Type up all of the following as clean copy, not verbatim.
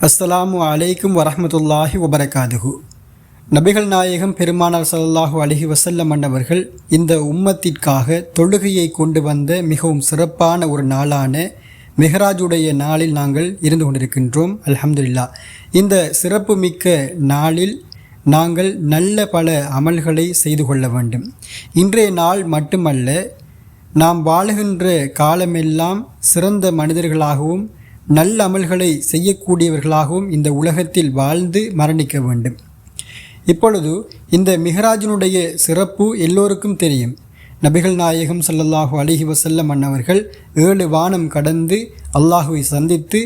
அஸ்ஸலாமு அலைக்கும் வரஹ்மத்துல்லாஹி வபரகாதுஹு. நபிகள் நாயகம் பெருமானார் ஸல்லல்லாஹு அலைஹி வஸல்லம் அன்னவர்கள் இந்த உம்மத்திற்காக தொழுகையை கொண்டு வந்த மிகவும் சிறப்பான ஒரு நாளான மிஹ்ராஜுடைய நாளில் நாங்கள் இருந்து கொண்டிருக்கின்றோம். அல்ஹம்துலில்லாஹ். இந்த சிறப்பு மிக்க நாளில் நாங்கள் நல்ல பல அமல்களை செய்து கொள்ள வேண்டும். இன்றைய நாள் மட்டுமல்ல, நாம் வாழுகின்ற காலமெல்லாம் சிறந்த மனிதர்களாகவும் நல்ல அமல்களை செய்யக்கூடியவர்களாகவும் இந்த உலகத்தில் வாழ்ந்து மரணிக்க வேண்டும். இப்பொழுது இந்த மிஹ்ராஜினுடைய சிறப்பு எல்லோருக்கும் தெரியும். நபிகள் நாயகம் ஸல்லல்லாஹு அலைஹி வஸல்லம் அன்னவர்கள் 7 வானம் கடந்து அல்லாஹுவை சந்தித்து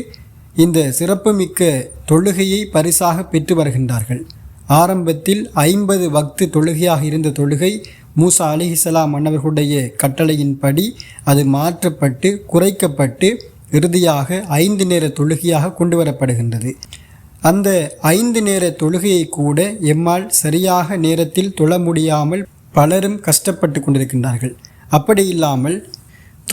இந்த சிறப்புமிக்க தொழுகையை பரிசாக பெற்று வருகின்றார்கள். ஆரம்பத்தில் 50 வக்து தொழுகையாக இருந்த தொழுகை மூசா அலைஹிஸ்ஸலாம் அன்னவர்களுடைய கட்டளையின்படி அது மாற்றப்பட்டு குறைக்கப்பட்டு இறுதியாக 5 நேர தொழுகையாக கொண்டு வரப்படுகின்றது. அந்த 5 நேர தொழுகையை கூட எம்மால் சரியாக நேரத்தில் தொழ முடியாமல் பலரும் கஷ்டப்பட்டு கொண்டிருக்கின்றார்கள். அப்படி இல்லாமல்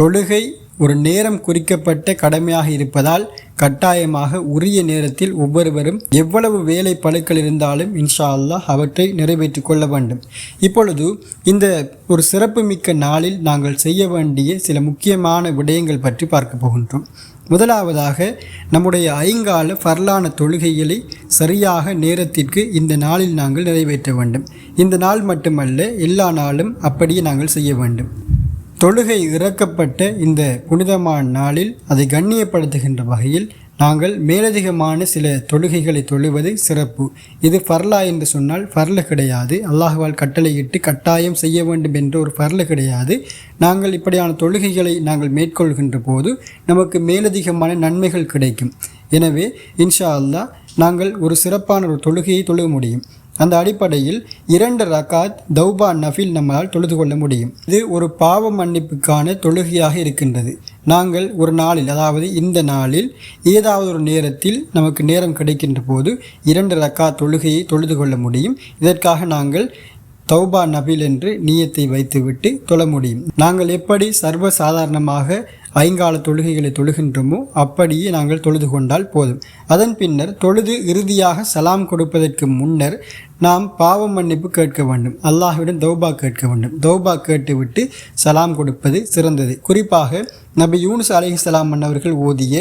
தொழுகை ஒரு நேரம் குறிக்கப்பட்ட கடமையாக இருப்பதால் கட்டாயமாக உரிய நேரத்தில் ஒவ்வொருவரும் எவ்வளவு வேலை பளுக்கள் இருந்தாலும் இன்ஷா அல்லாஹ் அவற்றை நிறைவேற்றி கொள்ள வேண்டும். இப்பொழுது இந்த ஒரு சிறப்புமிக்க நாளில் நாங்கள் செய்ய வேண்டிய சில முக்கியமான விடயங்கள் பற்றி பார்க்க போகின்றோம். முதலாவதாக நம்முடைய ஐங்கால ஃபர்லான தொழுகைகளை சரியாக நேரத்திற்கு இந்த நாளில் நாங்கள் நிறைவேற்ற வேண்டும். இந்த நாள் மட்டுமல்ல, எல்லா நாளும் அப்படியே நாங்கள் செய்ய வேண்டும். தொழுகை இறக்கப்பட்ட இந்த புனிதமான நாளில் அதை கண்ணியப்படுத்துகின்ற வகையில் நாங்கள் மேலதிகமான சில தொழுகைகளை தொழுவது சிறப்பு. இது ஃபர்லா என்று சொன்னால் ஃபர்ல கிடையாது. அல்லாஹ்வால் கட்டளையிட்டு கட்டாயம் செய்ய வேண்டும் என்ற ஒரு ஃபர்ல கிடையாது. நாங்கள் இப்படியான தொழுகைகளை நாங்கள் மேற்கொள்கின்ற போது நமக்கு மேலதிகமான நன்மைகள் கிடைக்கும். எனவே இன்ஷா அல்லாஹ் நாங்கள் ஒரு சிறப்பான ஒரு தொழுகையை தொழுக முடியும். அந்த அடிப்படையில் 2 ரகாத் தௌபா நஃபில் நம்மால் தொழுது கொள்ள முடியும். இது ஒரு பாவ மன்னிப்புக்கான தொழுகையாக இருக்கின்றது. நாங்கள் ஒரு நாளில், அதாவது இந்த நாளில் ஏதாவது ஒரு நேரத்தில் நமக்கு நேரம் கிடைக்கின்ற போது 2 ரகாத் தொழுகையை தொழுது கொள்ள முடியும். இதற்காக நாங்கள் தௌபா நபில் என்று நியத்தை வைத்துவிட்டு தொழ முடியும். நாங்கள் எப்படி சர்வ சாதாரணமாக ஐங்கால தொழுகைகளை தொழுகின்றோமோ அப்படியே நாங்கள் தொழுது கொண்டால் போதும். அதன் பின்னர் தொழுது இறுதியாக சலாம் கொடுப்பதற்கு முன்னர் நாம் பாவ மன்னிப்பு கேட்க வேண்டும். அல்லாஹ்விடம் தௌபா கேட்க வேண்டும். தௌபா கேட்டுவிட்டு சலாம் கொடுப்பது சிறந்தது. குறிப்பாக நபி யூனுஸ் அலைஹிஸ்ஸலாம் அன்னவர்கள் ஓதிய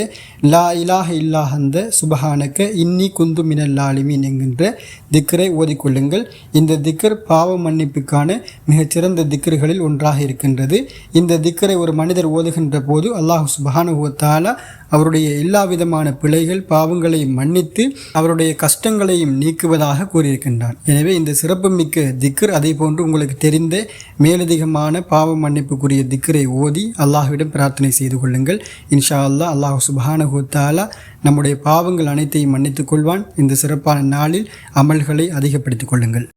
லா இலாஹ இல்லாஹந்த சுபஹானக்க இன்னி குந்து மினல் லாலிமீன் என்கின்ற திக்ரை ஓதிக்கொள்ளுங்கள். இந்த திக்ர் பாவ மன்னிப்புக்கான மிகச்சிறந்த திக்ர்களில் ஒன்றாக இருக்கின்றது. இந்த திக்ரை ஒரு மனிதர் ஓதுகின்ற போது அல்லாஹ் சுப்ஹானஹு வ தஆலா அவருடைய எல்லா விதமான பிழைகள் பாவங்களையும் மன்னித்து அவருடைய கஷ்டங்களையும் நீக்குவதாக கூறியிருக்கின்றார். எனவே இந்த சிறப்புமிக்க திக்ர், அதே போன்று உங்களுக்கு தெரிந்த மேலதிகமான பாவ மன்னிப்புக்குரிய திக்ரை ஓதி அல்லாஹ்விடம் பிரார்த்தனை செய்து கொள்ளுங்கள். இன்ஷா அல்லாஹ் அல்லாஹ் சுப்ஹானஹு வ தஆலா நம்முடைய பாவங்கள் அனைத்தையும் மன்னித்துக் கொள்வான். இந்த சிறப்பான நாளில் அமல்களை அதிகப்படுத்திக் கொள்ளுங்கள்.